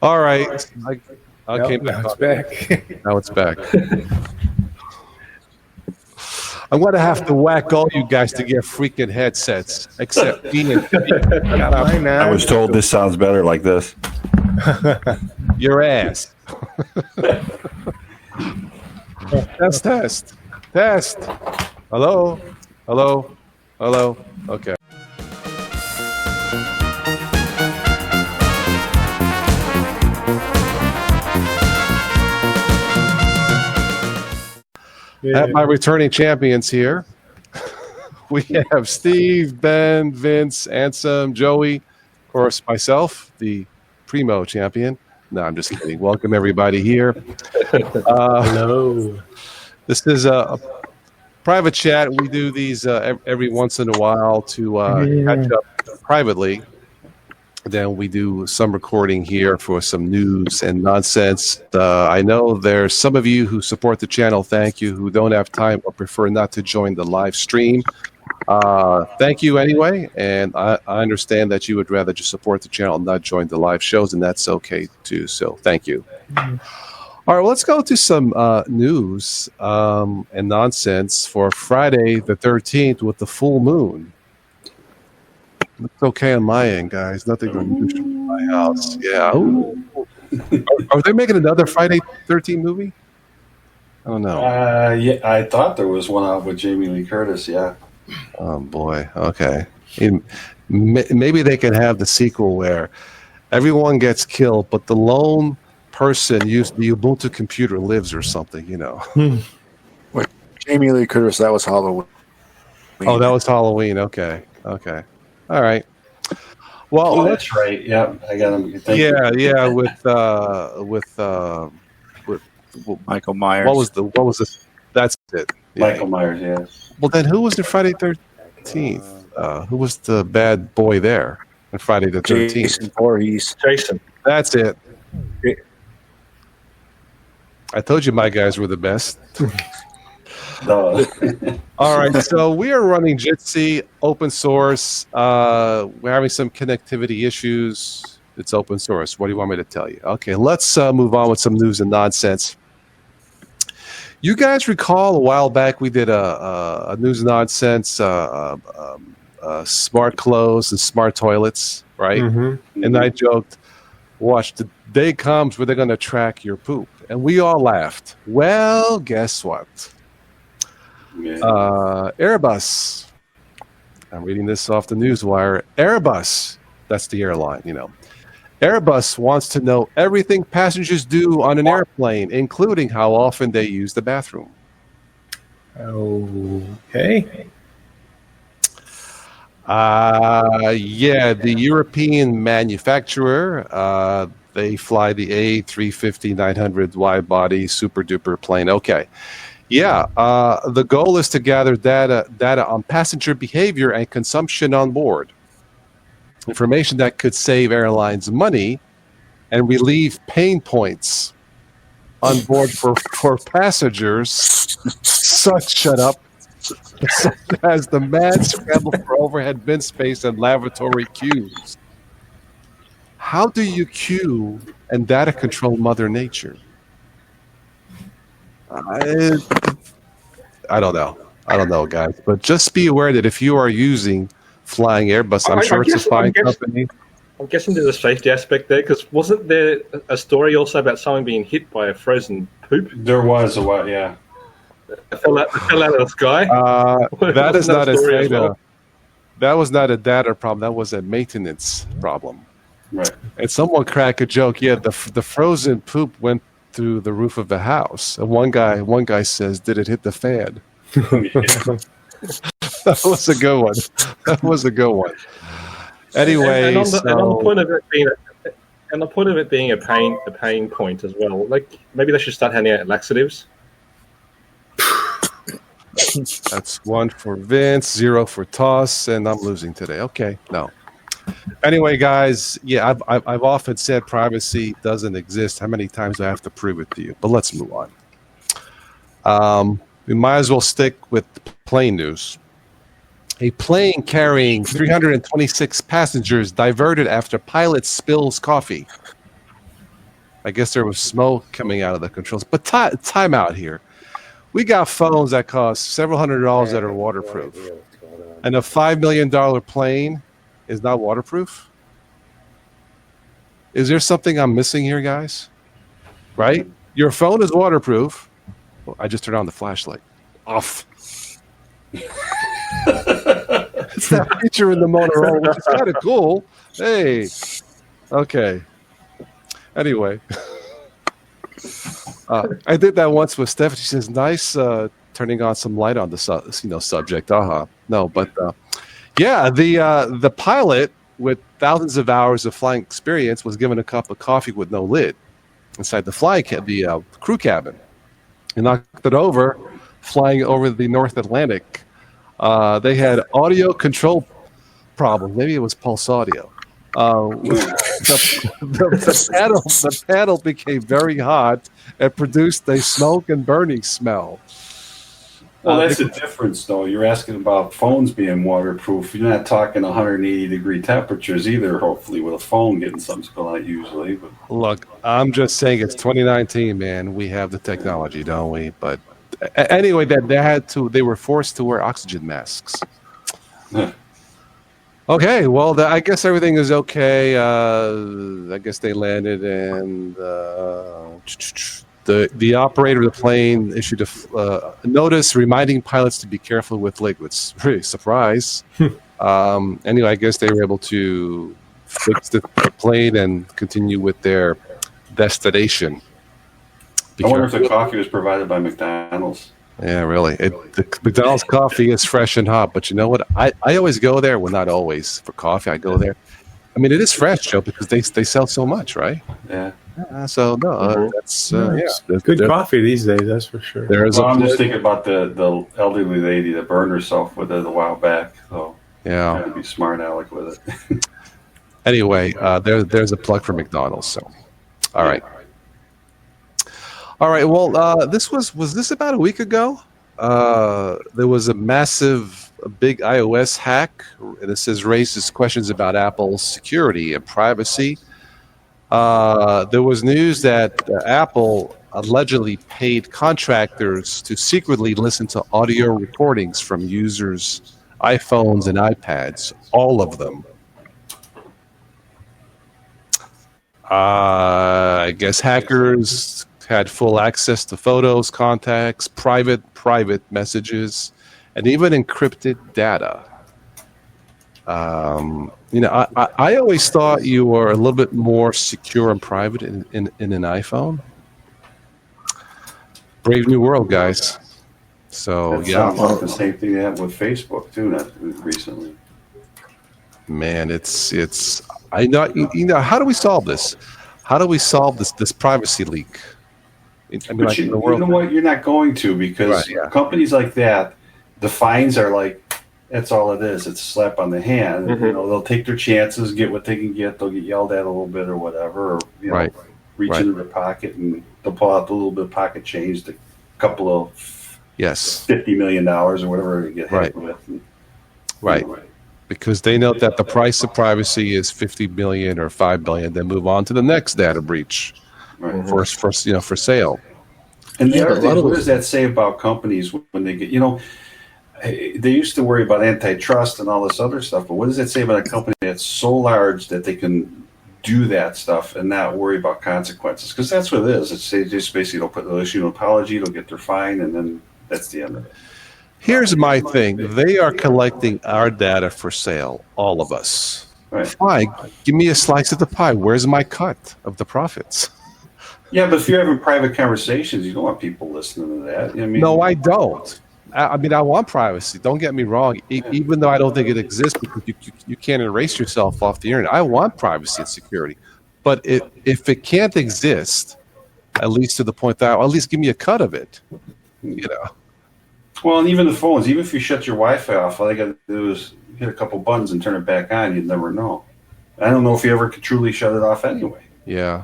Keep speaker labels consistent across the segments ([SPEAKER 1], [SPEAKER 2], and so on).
[SPEAKER 1] All right. Okay,
[SPEAKER 2] now it's back.
[SPEAKER 1] Now it's back. I'm going to have to whack all you guys to get freaking headsets, except Ian.
[SPEAKER 3] I was told this sounds better like this.
[SPEAKER 1] Your ass. Test. Hello. Okay. I have my returning champions here. We have Steve, Ben, Vince, Ansem, Joey, of course, myself, the Primo champion. No, I'm just kidding. Welcome, everybody here.
[SPEAKER 4] Hello.
[SPEAKER 1] This is a private chat. We do these every once in a while to catch up privately. Then we do some recording here for some news and nonsense. I know there's some of you who support the channel. Thank you. Who don't have time or prefer not to join the live stream. Thank you anyway. And I understand that you would rather just support the channel and not join the live shows, and that's okay too. So thank you. All right, well, let's go to some news and nonsense for Friday the 13th with the full moon. It's okay on my end, guys. Nothing unusual in my house. Yeah. Are they making another Friday 13 movie? I don't know.
[SPEAKER 5] Yeah, I thought there was one out with Jamie Lee Curtis. Yeah.
[SPEAKER 1] Oh boy. Okay. Maybe they can have the sequel where everyone gets killed, but the lone person used the Ubuntu computer lives or something. You know.
[SPEAKER 6] Wait, Jamie Lee Curtis. That was Halloween.
[SPEAKER 1] Oh, that was Halloween. Okay. All right. Well,
[SPEAKER 5] that's right. Yeah, I got him.
[SPEAKER 1] Yeah. With
[SPEAKER 6] Michael Myers.
[SPEAKER 1] What was the? That's it. Yeah.
[SPEAKER 5] Michael Myers. Yeah.
[SPEAKER 1] Well, then who was the Friday 13th? Who was the bad boy there on Friday the 13th?
[SPEAKER 6] Jason Voorhees.
[SPEAKER 4] Jason.
[SPEAKER 1] That's it. I told you my guys were the best.
[SPEAKER 5] No.
[SPEAKER 1] All right, so we are running Jitsi open source. We're having some connectivity issues. It's open source. What do you want me to tell you? Okay, let's move on with some news and nonsense. You guys recall a while back we did a news and nonsense, smart clothes and smart toilets, right? Mm-hmm. And I joked, watch, the day comes where they're going to track your poop. And we all laughed. Well, guess what? Airbus. I'm reading this off the newswire. Airbus, that's the airline, you know. Airbus wants to know everything passengers do on an airplane, including how often they use the bathroom.
[SPEAKER 4] Okay.
[SPEAKER 1] Yeah, the European manufacturer, they fly the A350-900 wide-body super-duper plane. Okay. Yeah, the goal is to gather data on passenger behavior and consumption on board. Information that could save airlines money and relieve pain points on board for passengers. Shut up. Such as the mad scramble for overhead bin space and lavatory queues. How do you queue and data control Mother Nature? I don't know, guys. But just be aware that if you are using flying Airbus, I'm sure it's a fine company.
[SPEAKER 4] I'm guessing there's a safety aspect there, because wasn't there a story also about someone being hit by a frozen poop?
[SPEAKER 5] There was a while, yeah.
[SPEAKER 4] It fell out of the sky.
[SPEAKER 1] That is not a data. Well. That was not a data problem. That was a maintenance problem.
[SPEAKER 5] Right.
[SPEAKER 1] And someone cracked a joke. Yeah, the frozen poop went through the roof of the house. And one guy says, "Did it hit the fan?" That was a good one. Anyway,
[SPEAKER 4] and on the point of it being a pain point as well. Like, maybe they should start handing out laxatives.
[SPEAKER 1] That's 1 for Vince, 0 for Toss, and I'm losing today. Okay, no. Anyway, guys, yeah, I've often said privacy doesn't exist. How many times do I have to prove it to you? But let's move on. We might as well stick with plane news. A plane carrying 326 passengers diverted after pilot spills coffee. I guess there was smoke coming out of the controls. But time out here. We got phones that cost several $100s that are waterproof. And a $5 million plane is not waterproof? Is there something I'm missing here, guys? Right? Your phone is waterproof. Well, I just turned on the flashlight. Off. It's that feature in the Motorola, which is kind of cool. Hey. Okay. Anyway. I did that once with Stephanie. She says, nice turning on some light on the subject. No, but yeah, the pilot with thousands of hours of flying experience was given a cup of coffee with no lid inside the crew cabin. He knocked it over, flying over the North Atlantic. They had audio control problems. Maybe it was pulse audio. The panel became very hot and produced a smoke and burning smell.
[SPEAKER 5] Well, that's the difference, though. You're asking about phones being waterproof. You're not talking 180-degree temperatures either, hopefully, with a phone getting something spilled out usually. But
[SPEAKER 1] look, I'm just saying it's 2019, man. We have the technology, don't we? But anyway, they were forced to wear oxygen masks. Okay, well, I guess everything is okay. I guess they landed, and the operator of the plane issued a notice reminding pilots to be careful with liquids. Really, surprise. Anyway, I guess they were able to fix the plane and continue with their destination.
[SPEAKER 5] I wonder if the coffee was provided by McDonald's.
[SPEAKER 1] Yeah, really. The McDonald's coffee is fresh and hot, but you know what? I always go there. Well, not always for coffee. I go there. I mean, it is fresh, Joe, because they sell so much, right?
[SPEAKER 5] Yeah.
[SPEAKER 1] That's
[SPEAKER 2] good coffee these days. That's for sure.
[SPEAKER 5] I'm just thinking about the elderly lady that burned herself with it a while back. So
[SPEAKER 1] yeah,
[SPEAKER 5] gotta be smart aleck with it.
[SPEAKER 1] Anyway, there's a plug for McDonald's. So, all right. All right. Well, was this about a week ago? There was a big iOS hack, and it says raises questions about Apple's security and privacy. There was news that Apple allegedly paid contractors to secretly listen to audio recordings from users' iPhones and iPads, all of them. I guess hackers had full access to photos, contacts, private messages, and even encrypted data. I always thought you were a little bit more secure and private in an iPhone. Brave new world, guys. So
[SPEAKER 5] that sounds like the same thing they have with Facebook too, not recently.
[SPEAKER 1] Man, it's. I know. How do we solve this? How do we solve this privacy leak?
[SPEAKER 5] But you know what? You're not going to, because companies like that, the fines are like, that's all it is. It's a slap on the hand. Mm-hmm. They'll take their chances, get what they can get. They'll get yelled at a little bit or whatever, or reach into their pocket and they'll pull out the little bit of pocket change, the couple of $50 million or whatever they get hit with.
[SPEAKER 1] Because they know that the price of privacy is $50 million or $5 billion. Then move on to the next data breach for sale.
[SPEAKER 5] And the other thing, what does that say about companies when they get, they used to worry about antitrust and all this other stuff, but what does that say about a company that's so large that they can do that stuff and not worry about consequences? Because that's what it is. They just basically they'll issue an apology, they'll get their fine, and then that's the end of it.
[SPEAKER 1] Here's my thing. They are collecting our data for sale, all of us.
[SPEAKER 5] Right.
[SPEAKER 1] Fine, give me a slice of the pie. Where's my cut of the profits?
[SPEAKER 5] Yeah, but if you're having private conversations, you don't want people listening to that.
[SPEAKER 1] No, I don't. I want privacy. Don't get me wrong. Even though I don't think it exists, because you can't erase yourself off the internet. I want privacy and security. But if it can't exist, at least to the point that at least give me a cut of it.
[SPEAKER 5] Well, and even the phones, even if you shut your Wi-Fi off, all you got to do is hit a couple buttons and turn it back on. You'd never know. I don't know if you ever could truly shut it off anyway.
[SPEAKER 1] Yeah.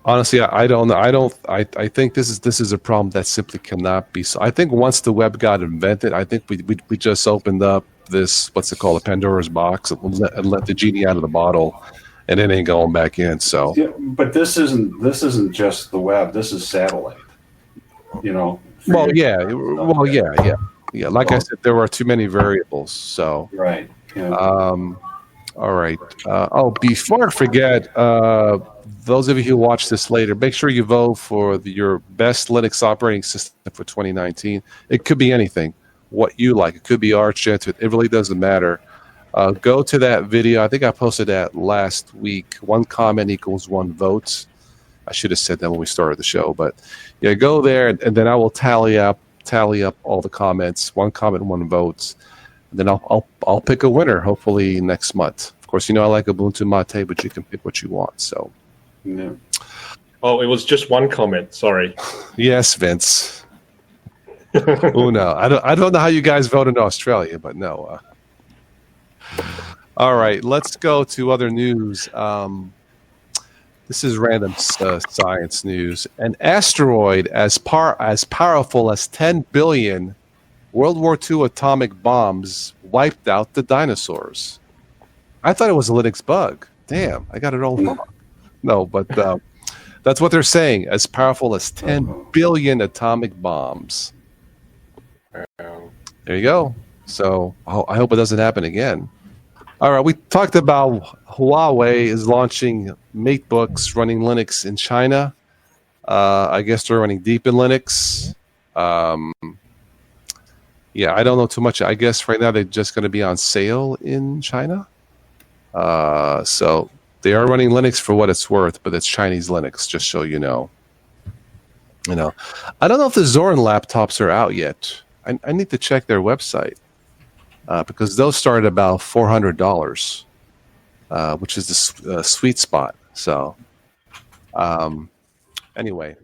[SPEAKER 1] Honestly, I don't know. I think this is a problem that simply cannot be. So I think once the web got invented, I think we just opened up this, what's it called, a Pandora's box, and let the genie out of the bottle, and it ain't going back in. So,
[SPEAKER 5] yeah, but this isn't just the web. This is satellite.
[SPEAKER 1] Well, yeah. Like I said, there were too many variables. So,
[SPEAKER 5] right. Yeah.
[SPEAKER 1] All right. Before I forget, those of you who watch this later, make sure you vote for your best Linux operating system for 2019. It could be anything, what you like. It could be Arch. It really doesn't matter. Go to that video. I think I posted that last week. 1 comment equals 1 vote. I should have said that when we started the show, but yeah, go there and then I will tally up all the comments. 1 comment, 1 vote. And then I'll pick a winner. Hopefully next month. Of course, I like Ubuntu Mate, but you can pick what you want. So.
[SPEAKER 5] Yeah.
[SPEAKER 4] Oh, it was just 1 comment. Sorry.
[SPEAKER 1] Yes, Vince. Oh no, I don't know how you guys vote in Australia, but no. All right, let's go to other news. This is random science news. An asteroid as powerful as 10 billion World War II atomic bombs wiped out the dinosaurs. I thought it was a Linux bug. Damn, I got it all wrong. No, but that's what they're saying. As powerful as 10 billion atomic bombs. There you go. So I hope it doesn't happen again. All right, we talked about Huawei is launching MateBooks running Linux in China. I guess they're running deep in Linux. Yeah, I don't know too much. I guess right now they're just going to be on sale in China. So they are running Linux for what it's worth, but it's Chinese Linux, just so you know. I don't know if the Zorin laptops are out yet. I need to check their website. Because those start at about $400, which is the sweet spot. So, anyway,